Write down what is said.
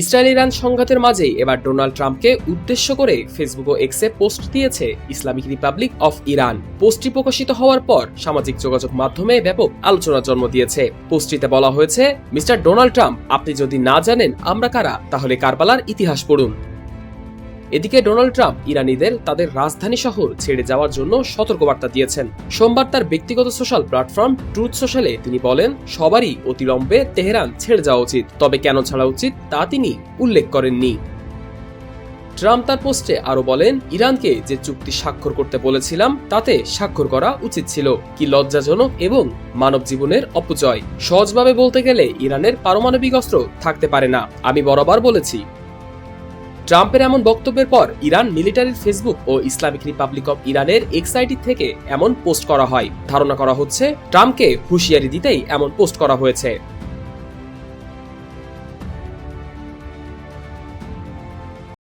Israel Iran সংঘাতের মাঝেই এবার ডোনাল্ড ট্রাম্পকে উদ্দেশ্য করে ফেসবুক ও এক্সে পোস্ট দিয়েছে ইসলামিক রিপাবলিক অফ ইরান। পোস্টটি প্রকাশিত হওয়ার পর সামাজিক যোগাযোগ মাধ্যমে ব্যাপক আলোচনার জন্ম দিয়েছে। পোস্টটিতে বলা হয়েছে, মিস্টার ডোনাল্ড ট্রাম্প, আপনি যদি না জানেন আমরা কারা, তাহলে কারবালার ইতিহাস পড়ুন। এদিকে ডোনাল্ড ট্রাম্প ইরানিদের তাদের রাজধানী শহর ছেড়ে যাওয়ার জন্য সতর্কবার্তা দিয়েছেন। সোমবার তার ব্যক্তিগত সোশ্যাল প্ল্যাটফর্ম ট্রুথ সোশ্যালে তিনি বলেন, সবারই অতিলম্বে তেহরান ছেড়ে যাওয়া উচিত, তবে কেন ছাড়া উচিত তা তিনি উল্লেখ করেননি। ট্রাম্প তার পোস্টে আরো বলেন, ইরানকে যে চুক্তি স্বাক্ষর করতে বলেছিলাম তাতে স্বাক্ষর করা উচিত ছিল। কি লজ্জাজনক এবং মানব জীবনের অপচয়। সহজভাবে বলতে গেলে ইরানের পারমাণবিক অস্ত্র থাকতে পারে না, আমি বরাবর বলেছি। ট্রাম্পের এমন বক্তব্যের পর ইরান মিলিটারির ফেসবুক ও ইসলামিক রিপাবলিক অব ইরানের এক্স আইডি থেকে এমন পোস্ট করা হয়। ধারণা করা হচ্ছে ট্রাম্পকে হুঁশিয়ারি দিতেই এমন পোস্ট করা হয়েছে।